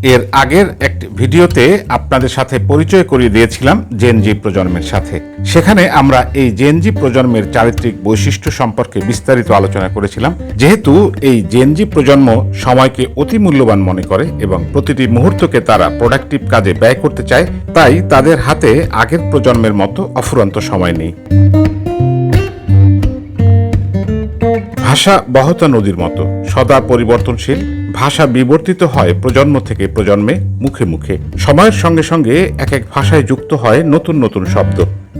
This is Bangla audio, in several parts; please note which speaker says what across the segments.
Speaker 1: এর আগের একটি ভিডিওতে আপনাদের সাথে পরিচয় করিয়ে দিয়েছিলাম জেনজি প্রজন্মের সাথে। সেখানে আমরা এই জেনজি প্রজন্মের চারিত্রিক বৈশিষ্ট্য সম্পর্কে বিস্তারিত আলোচনা করেছিলাম। যেহেতু এই জেনজি প্রজন্ম সময়কে অতি মূল্যবান মনে করে এবং প্রতিটি মুহূর্তকে তারা প্রোডাক্টিভ কাজে ব্যয় করতে চায়, তাই তাদের হাতে আগের প্রজন্মের মতো অফুরন্ত সময় নেই। ভাষা বহতা নদীর মতো সদা পরিবর্তনশীল। ভাষা বিবর্তিত হয় প্রজন্ম থেকে প্রজন্মে, মুখে মুখে। সময়ের সঙ্গে সঙ্গে এক এক ভাষায় যুক্ত হয় নতুন নতুন শব্দ,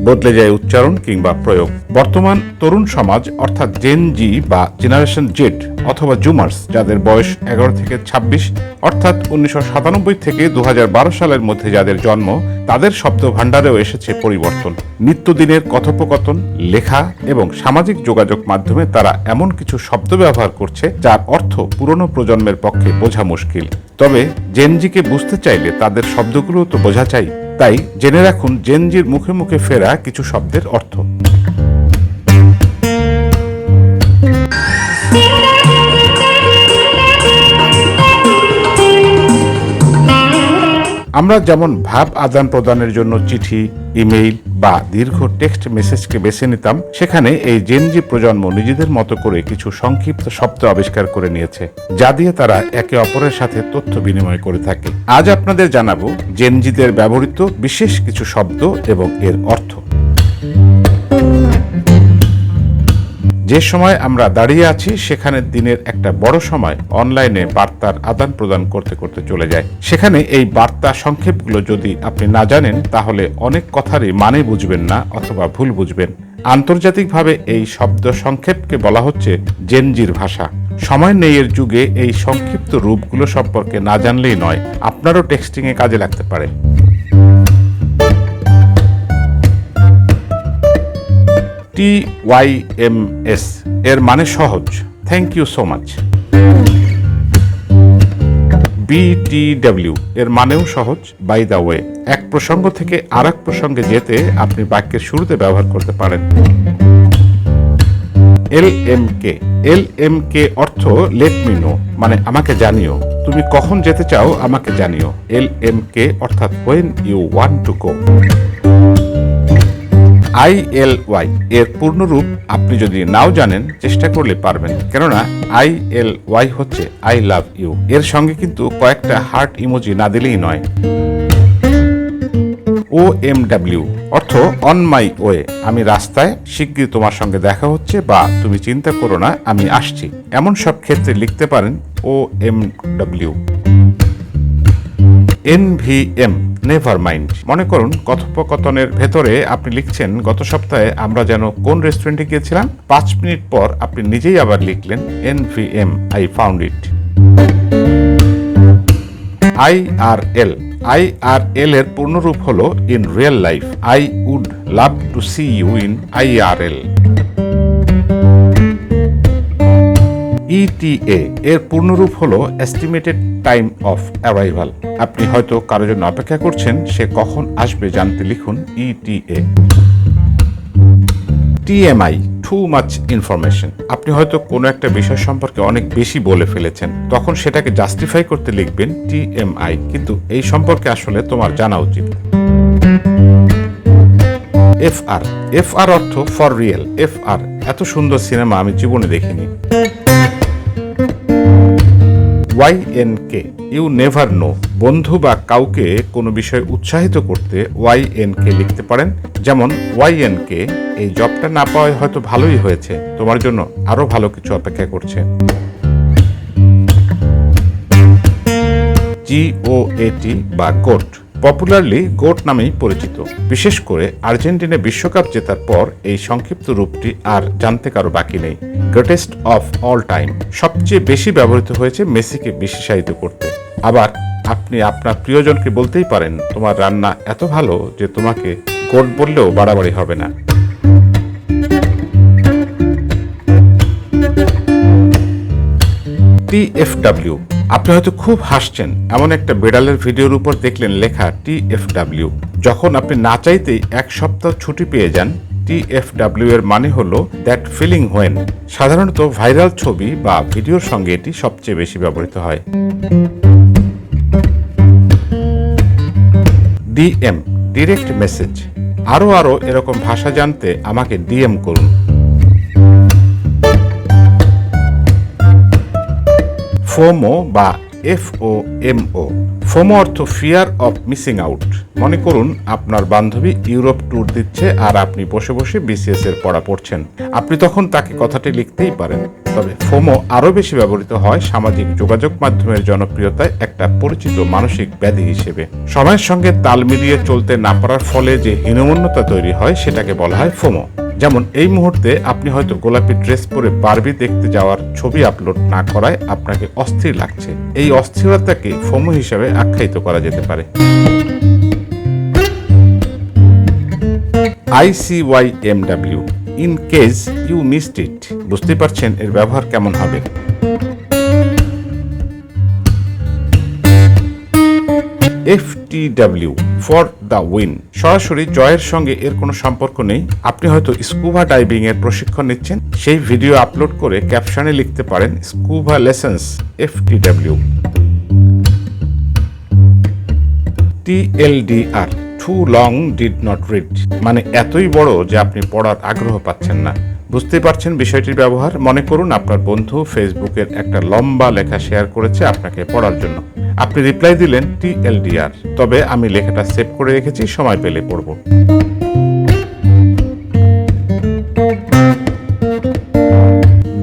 Speaker 1: বদলে যায় উচ্চারণ কিংবা প্রয়োগ। বর্তমান তরুণ সমাজ অর্থাৎ জেন জি বা জেনারেশন জেড অথবা জুমার্স, যাদের বয়স 11 থেকে 26 অর্থাৎ 1997 থেকে 2012 সালের মধ্যে যাদের জন্ম, তাদের শব্দ ভাণ্ডারেও এসেছে পরিবর্তন। নিত্যদিনের কথোপকথন, লেখা এবং সামাজিক যোগাযোগ মাধ্যমে তারা এমন কিছু শব্দ ব্যবহার করছে যার অর্থ পুরনো প্রজন্মের পক্ষে বোঝা মুশকিল। তবে জেনজিকে বুঝতে চাইলে তাদের শব্দগুলো তো বোঝা চাই। তাই জেনে রাখুন জেনজির মুখে মুখে ফেরা কিছু শব্দের অর্থ। আমরা যেমন ভাব আদান প্রদানের জন্য চিঠি, ইমেইল বা দীর্ঘ টেক্সট মেসেজকে বেছে নিতাম, সেখানে এই জেনজি প্রজন্ম নিজেদের মতো করে কিছু সংক্ষিপ্ত শব্দ আবিষ্কার করে নিয়েছে, যা দিয়ে তারা একে অপরের সাথে তথ্য বিনিময় করে থাকে। আজ আপনাদের জানাবো জেনজিদের ব্যবহৃত বিশেষ কিছু শব্দ এবং এর অর্থ। যে সময় আমরা দাঁড়িয়ে আছি সেখানে দিনের একটা বড় সময় অনলাইনে বার্তার আদান প্রদান করতে করতে চলে যায়। সেখানে এই বার্তা সংক্ষেপগুলো যদি আপনি না জানেন, তাহলে অনেক কথারই মানে বুঝবেন না অথবা ভুল বুঝবেন। আন্তর্জাতিকভাবে এই শব্দ সংক্ষেপকে বলা হচ্ছে জেনজির ভাষা। সময় নেই এর যুগে এই সংক্ষিপ্ত রূপগুলো সম্পর্কে না জানলেই নয়, আপনারও টেক্সটিংয়ে কাজে লাগতে পারে। TYMS এর মানে সহজ, thank you so much. BTW এর মানেও সহজ, বাই দ্য ওয়ে। এক প্রসঙ্গ থেকে আরেক প্রসঙ্গে যেতে আপনি বাক্যের শুরুতে ব্যবহার করতে পারেন। LMK অর্থ লেট মি নো, মানে আমাকে জানিও। তুমি কখন যেতে চাও আমাকে জানিও। LMK অর্থাৎ when you want to go. ILY এর পূর্ণরূপ আপনি যদি নাও জানেন, চেষ্টা করলে পারবেন, কেননা ILY হচ্ছে আই লাভ ইউ। এর সঙ্গে কিন্তু কয়েকটা হার্ট ইমোজি না দিলেই নয়। OMW অর্থ অন মাই ওয়ে, আমি রাস্তায়, শিগগির তোমার সঙ্গে দেখা হচ্ছে, বা তুমি চিন্তা করো না আমি আসছি। এমন সব ক্ষেত্রে লিখতে পারেন OMW। NVM never mind. মনে করুন কথোপকথনের ভেতরে আপনি লিখছেন, গত সপ্তাহে আমরা যেন কোন রেস্টুরেন্টে গিয়েছিলাম। 5 মিনিট পর আপনি নিজেই আবার লিখলেন NVM, I found it. IRL এর পূর্ণরূপ হলো in real life, I would love to see you in IRL। ETA এর পূর্ণরূপ হলো এস্টিমেটেড টাইম অফ অ্যারাইভাল। আপনি হয়তো কারো জন্য অপেক্ষা করছেন, সে কখন আসবে জানতে লিখুন ETA। TMI too much information. আপনি হয়তো কোনো একটা বিষয় সম্পর্কে অনেক বেশি বলে ফেলেছেন, তখন সেটাকে জাস্টিফাই করতে লিখবেন TMI, কিন্তু এই সম্পর্কে আসলে তোমার জানা উচিত। FR অর্থ ফর রিয়েল। FR এত সুন্দর সিনেমা আমি জীবনে দেখিনি। YNK you never know. বন্ধু বা কাউকে কোনো বিষয়ে উৎসাহিত করতে YNK লিখতে পারেন, যেমন YNK এই জবটা না পাওয়ায় হয়তো ভালোই হয়েছে, তোমার জন্য আরো ভালো কিছু অপেক্ষা করছে। GOAT বা গোট, পপুলারলি গোট নামেই পরিচিত। বিশেষ করে আর্জেন্টিনা বিশ্বকাপ জেতার পর এই সংক্ষিপ্ত রূপটি আর জানতে কারো বাকি নেই। গ্রেটেস্ট অফ অল টাইম সবচেয়ে বেশি ব্যবহৃত হয়েছে মেসিকে বিশেষায়িত করতে। আবার আপনি আপনার প্রিয়জনকে বলতেই পারেন, তোমার রান্না এত ভালো যে তোমাকে গোট বললেও বাড়াবাড়ি হবে না। TFW আপনি হয়তো খুব হাসছেন, এমন একটা বিড়ালের ভিডিওর উপর দেখলেন লেখা TFW। যখন আপনি না চাইতেই 1 সপ্তাহ ছুটি পেয়ে যান, TFW এর মানে হলো দ্যাট ফিলিং হোয়েন। সাধারণত ভাইরাল ছবি বা ভিডিওর সঙ্গে এটি সবচেয়ে বেশি ব্যবহৃত হয়। DM, direct message. আরও এরকম ভাষা জানতে আমাকে ডিএম করুন। ফোমো বা FOMO। ফোমো অর্থ ফিয়ার অফ মিসিং আউট। মনে করুন আপনার বান্ধবী ইউরোপ ট্যুর দিচ্ছে আর আপনি বসে বসে BCS এর পড়া পড়ছেন। আপনি তখন তাকে কথাটি লিখতেই পারেন। তবে ফোমো আরও বেশি ব্যবহৃত হয় সামাজিক যোগাযোগ মাধ্যমের জনপ্রিয়তায় একটা পরিচিত মানসিক ব্যাধি হিসেবে। সময়ের সঙ্গে তাল মিলিয়ে চলতে না পারার ফলে যে হীনমন্যতা তৈরি হয় সেটাকে বলা হয় ফোমো। যেমন এই মুহূর্তে আপনি হয়তো গোলাপি ড্রেস পরে বারবি দেখতে যাওয়ার ছবি আপলোড না করায় আপনাকে অস্থির লাগছে। এই অস্থিরতাকে ফোমো হিসাবে আখ্যায়িত করা যেতে পারে। ICYMW, in case you missed it. বুঝতে পারছেন এর ব্যবহার কেমন হবে। FTW, for the win. সরাসরি জয়ের সঙ্গে এর কোনো সম্পর্ক নেই। আপনি হয়তো স্কুবা ডাইভিং এর প্রশিক্ষণ নিচ্ছেন, সেই ভিডিও আপলোড করে ক্যাপশনে লিখতে পারেন scuba lessons FTW। TLDR, too long did not read, মানে এতই বড় যে আপনি পড়ার আগ্রহ পাচ্ছেন না। বুঝতেই পারছেন বিষয়টির ব্যবহার। মনে করুন আপনার বন্ধু ফেসবুকের একটা লম্বা লেখা শেয়ার করেছে আপনাকে পড়ার জন্য। আপনি রিপ্লাই দিলেন TLDR, তবে আমি লেখাটা সেভ করে রেখেছি, সময় পেলে পড়ব।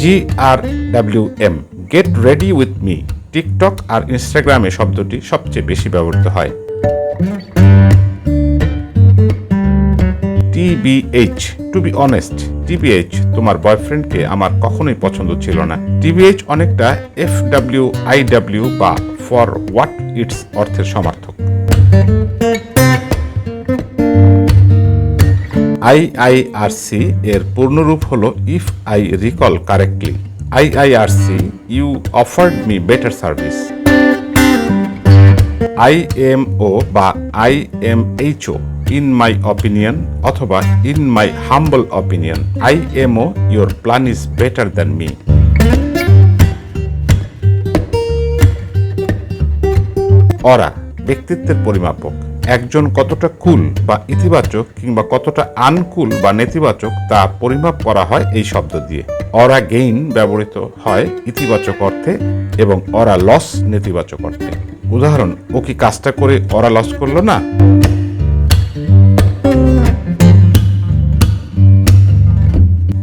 Speaker 1: GRWM, get ready with me. TikTok আর ইনস্টাগ্রামে শব্দটি সবচেয়ে বেশি ব্যবহৃত হয়। TBH, to be honest. TBH, তোমার বয়ফ্রেন্ডকে আমার কখনোই পছন্দ ছিল না। TBH অনেকটা FWIW বা ফর হোয়াট ইটস অর্থের সমার্থক। IIRC এর পূর্ণরূপ হলো if I recall correctly. IIRC, you offered me better service. IMO বা IMHO, ইন মাই অপিনিয়ন অথবা in my humble opinion. IMO, your plan is better than me. Aura, ব্যক্তিত্বের পরিমাপক। একজন কতটা কুল বা ইতিবাচক কিংবা কতটা আনকুল বা নেতিবাচক তা পরিমাপ করা হয় এই শব্দ দিয়ে। অরা গেইন ব্যবহৃত হয় ইতিবাচক অর্থে এবং অরা লস নেতিবাচক অর্থে। উদাহরণ, ও কি কাজটা করে অরা লস করলো না।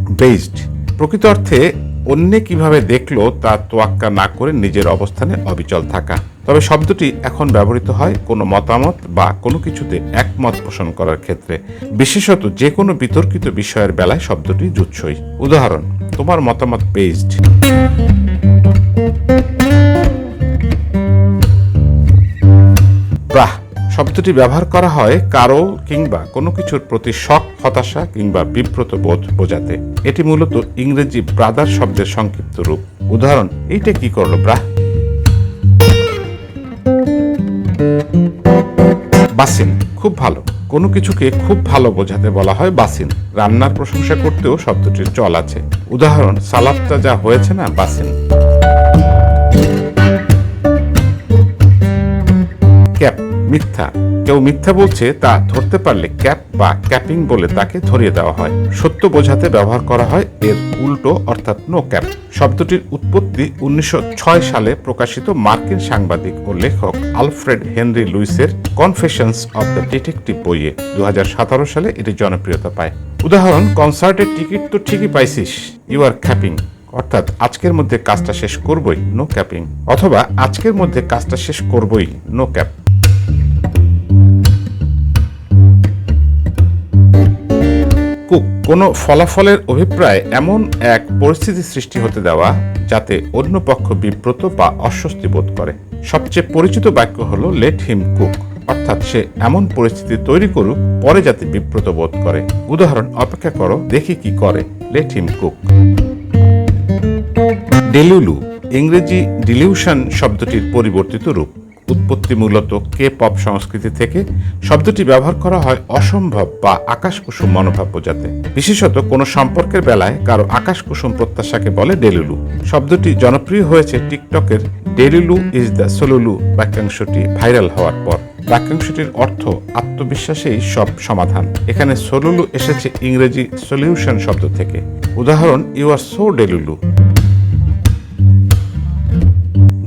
Speaker 1: বেসড, প্রকৃত অর্থে অন্যে কিভাবে দেখলো তা তোয়াক্কা না করে নিজের অবস্থানে অবিচল থাকা। তবে শব্দটি এখন ব্যবহৃত হয় কোনো মতামত বা কোনো কিছুতে একমত পোষণ করার ক্ষেত্রে, বিশেষত যে কোনো বিতর্কিত বিষয়ের বেলায় শব্দটি জুৎসই। উদাহরণ, তোমার মতামত বেসড। ব্রাহ, শব্দটি ব্যবহার করা হয় কারো কিংবা কোনো কিছুর প্রতি শক, হতাশা কিংবা বিব্রত বোধ বোঝাতে। এটি মূলত ইংরেজি ব্রাদার শব্দের সংক্ষিপ্ত রূপ। উদাহরণ, এইটা কি করলো ব্রাহ। বাসিন, খুব ভালো। কোনো কিছুকে খুব ভালো বোঝাতে বলা হয় বাসিন। রান্নার প্রশংসা করতেও শব্দটির চল আছে। উদাহরণ, সালাদটা যা হয়েছে না বাসিন। ক্যাপ, মিথ্যা। কেউ মিথ্যা বলছে তা ধরতে পারলে ক্যাপ বা ক্যাপিং বলে তাকে ধরিয়ে দেওয়া হয়। সত্য বোঝাতে ব্যবহার করা হয় এর উল্টো অর্থাৎ নো ক্যাপ। শব্দটির উৎপত্তি 1906 সালে প্রকাশিত মার্কিন সাংবাদিক ও লেখক আলফ্রেড হেনরি লুইসের কনফেশনস অব দ্য ডিটেকটিভ বইয়ে। 2017 সালে এটি জনপ্রিয়তা পায়। উদাহরণ, কনসার্টের টিকিট তো ঠিকই পাইছিস, ইউ আর ক্যাপিং। অর্থাৎ আজকের মধ্যে কাজটা শেষ করবই, নো ক্যাপিং। অথবা আজকের মধ্যে কাজটা শেষ করবই, নো ক্যাপ। কুক, কোনো ফলাফলের অভিপ্রায় এমন এক পরিস্থিতি সৃষ্টি হতে দেওয়া যাতে অন্য পক্ষ বিব্রত বা অস্বস্তি বোধ করে। সবচেয়ে পরিচিত বাক্য হলো লেট হিম কুক, অর্থাৎ সে এমন পরিস্থিতি তৈরি করুক পরে যাতে বিব্রত বোধ করে। উদাহরণ, অপেক্ষা করো দেখি কি করে, লেট হিম কুক। ডেলুলু, ইংরেজি ডিলিউশন শব্দটির পরিবর্তিত রূপ। উৎপত্তি মূলত কে পপ সংস্কৃতি থেকে। শব্দটি ব্যবহার করা হয় অসম্ভব বা আকাশকুসুম মনোভাব বোঝাতে। বিশেষত কোনো সম্পর্কের বেলায় কারো আকাশকুসুম প্রত্যাশাকে বলে ডেলুলু। শব্দটি জনপ্রিয় হয়েছে টিকটকের ডেলুলু ইজ দ্য সোলুলু বাক্যাংশটি ভাইরাল হওয়ার পর। বাক্যাংশটির অর্থ আত্মবিশ্বাসেই সব সমাধান। এখানে সোলুলু এসেছে ইংরেজি সলিউশন শব্দ থেকে। উদাহরণ, you are so delulu.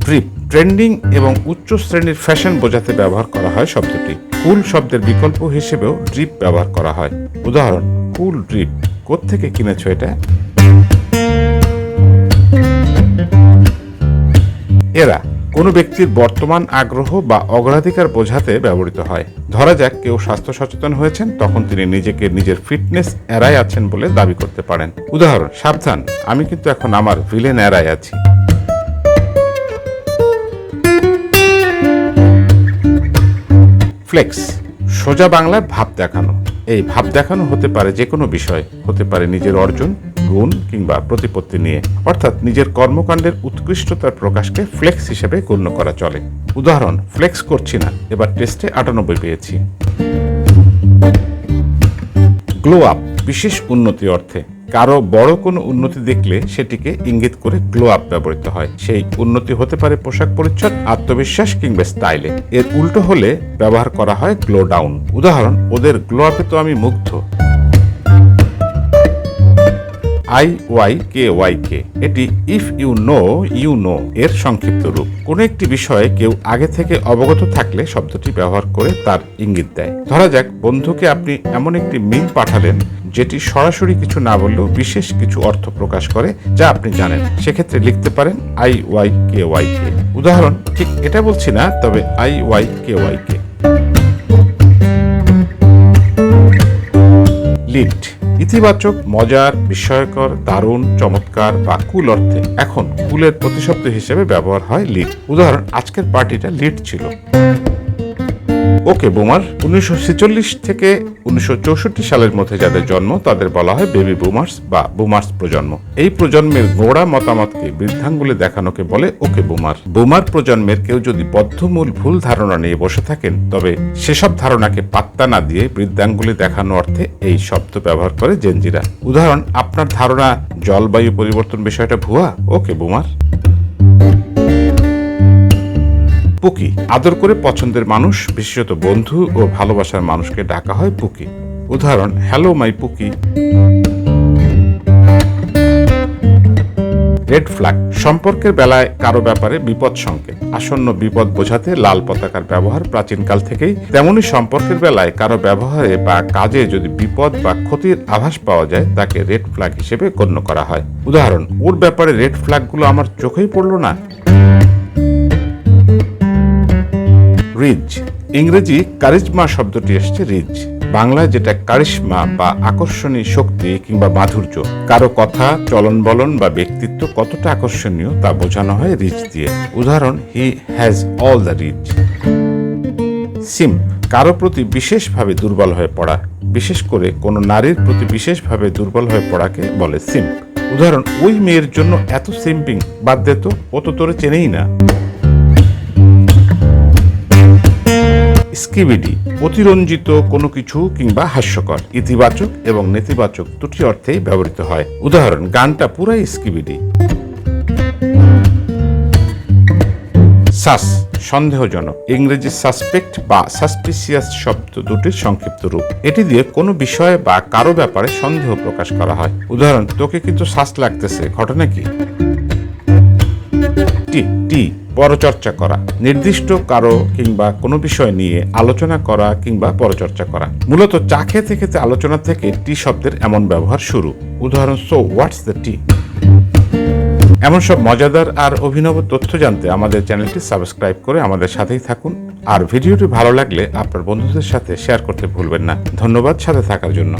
Speaker 1: Drip trending এবং উচ্চ শ্রেণীর ফ্যাশন বোঝাতে ব্যবহার করা হয় শব্দটি। কুল শব্দের বিকল্প হিসেবেও ড্রিপ ব্যবহার করা হয়। উদাহরণ, কুল ড্রিপ। কোত্থেকে কিনেছো এটা? এরা কোনো ব্যক্তির বর্তমান আগ্রহ বা অগ্রাধিকার বোঝাতে ব্যবহৃত হয়। ধরা যাক কেউ স্বাস্থ্য সচেতন হয়েছেন, তখন তিনি নিজেকে নিজের ফিটনেস এরায় আছেন বলে দাবি করতে পারেন। উদাহরণ, সাবধান, আমি কিন্তু এখন আমার ভিলেন এরায় আছি। ফ্লেক্স সোজা বাংলায় ভাব দেখানো। এই ভাব দেখানো হতে পারে যে কোনো বিষয়, হতে পারে নিজের অর্জন, গুণ কিংবা প্রতিপত্তি নিয়ে। অর্থাৎ নিজের কর্মকাণ্ডের উৎকৃষ্টতার প্রকাশকে ফ্লেক্স হিসেবে গণ্য করা চলে। উদাহরণ, ফ্লেক্স করছি না, এবার টেস্টে 98 পেয়েছি। গ্লো আপ বিশেষ উন্নতি অর্থে। কারো বড় কোনো উন্নতি দেখলে সেটিকে ইঙ্গিত করে গ্লো আপ ব্যবহৃত হয়। সেই উন্নতি হতে পারে পোশাক পরিচ্ছদ, আত্মবিশ্বাস কিংবা স্টাইলে। এর উল্টো হলে ব্যবহার করা হয় গ্লো ডাউন। উদাহরণ, ওদের গ্লো আপে তো আমি মুগ্ধ। IYKYK এটি if you know you know এর সংক্ষিপ্ত রূপ। কোন একটি বিষয়ে কেউ আগে থেকে অবগত থাকলে শব্দটি ব্যবহার করে তার ইঙ্গিত দেয়। ধরা যাক বন্ধুকে আপনি এমন একটি মিম পাঠালেন যেটি সরাসরি কিছু না বললেও বিশেষ কিছু অর্থ প্রকাশ করে যা আপনি জানেন। সেক্ষেত্রে লিখতে পারেন IYKYK। উদাহরণ, ঠিক এটা বলছি না, তবে IYKYK। লিট ইতিবাচক, মজার, বিস্ময়কর, দারুণ, চমৎকার বা কুল অর্থে। এখন কুলের প্রতিশব্দ হিসেবে ব্যবহার হয় লিট। উদাহরণ, আজকের পার্টিটা লিট ছিল। ওকে বুমার 1946 থেকে 1964 সালের মধ্যে যাদের জন্ম তাদের বলা হয় বেবি বুমার্স বা বুমার্স প্রজন্ম। এই প্রজন্মের গোড়া মতামতকে বৃদ্ধাঙ্গুলে দেখানোকে বলে ওকে বুমার। বুমার প্রজন্মের কেউ যদি বদ্ধমূল ভুল ধারণা নিয়ে বসে থাকেন, তবে সেসব ধারণাকে পাত্তা না দিয়ে বৃদ্ধাঙ্গুলি দেখানো অর্থে এই শব্দ ব্যবহার করে জেনজিরা। উদাহরণ, আপনার ধারণা জলবায়ু পরিবর্তন বিষয়টা ভুয়া? ওকে বুমার। পুকি আদর করে পছন্দের মানুষ, বিশেষত বন্ধু ও ভালোবাসার মানুষকে ডাকা হয় পুকি। উদাহরণ, হ্যালো মাই পুকি। রেড ফ্ল্যাগ সম্পর্কের বেলায় কারো ব্যাপারে বিপদ সংকেত। আসন্ন বিপদ বোঝাতে লাল পতাকার ব্যবহার প্রাচীনকাল থেকেই। তেমনি সম্পর্কের বেলায় কারো ব্যবহারে বা কাজে যদি বিপদ বা ক্ষতির আভাস পাওয়া যায় তাকে রেড ফ্ল্যাগ হিসেবে গণ্য করা হয়। উদাহরণ, ওর ব্যাপারে রেড ফ্ল্যাগগুলো আমার চোখেই পড়লো না। রিজ ইংরেজি কারিজমা শব্দটি এসছে রিজ। বাংলায় যেটা কারিশমা বা আকর্ষণীয় শক্তি কিংবা মাধুর্য। কারো কথা, চলন বলন বা ব্যক্তিত্ব কতটা আকর্ষণীয় তা বোঝানো হয় রিজ দিয়ে। উদাহরণ, he has all the rizz. Simp কারো প্রতি বিশেষভাবে দুর্বল হয়ে পড়া। বিশেষ করে কোনো নারীর প্রতি বিশেষভাবে দুর্বল হয়ে পড়াকে বলে সিম্প। উদাহরণ, ওই মেয়ের জন্য এত সিম্পিং, বাদ দে তো, ও তো তোরে চেনেই না। স্কিবিডি অতিরঞ্জিত কোনো কিছু কিংবা হাস্যকর। ইতিবাচক এবং নেতিবাচক দুটি অর্থেই ব্যবহৃত হয়। উদাহরণ, গানটা পুরাই স্কিবিডি। সাস সন্দেহজনক। ইংরেজি সাসপেক্ট বা সাসপিসিয়াস শব্দ দুটির সংক্ষিপ্ত রূপ। এটি দিয়ে কোনো বিষয় বা কারো ব্যাপারে সন্দেহ প্রকাশ করা হয়। উদাহরণ, তোকে কিন্তু সাস লাগতেছে, ঘটনা কি? টি পরচর্চা করা। নির্দিষ্ট কারো কিংবা কোনো বিষয় নিয়ে আলোচনা করা কিংবা পরচর্চা করা। মূলত চা খেতে খেতে আলোচনা থেকে টি শব্দের এমন ব্যবহার শুরু। উদাহরণ, সো হোয়াটস দ্য টি? এমন সব মজাদার আর অভিনব তথ্য জানতে আমাদের চ্যানেলটি সাবস্ক্রাইব করে আমাদের সাথেই থাকুন। আর ভিডিওটি ভালো লাগলে আপনার বন্ধুদের সাথে শেয়ার করতে ভুলবেন না। ধন্যবাদ সাথে থাকার জন্য।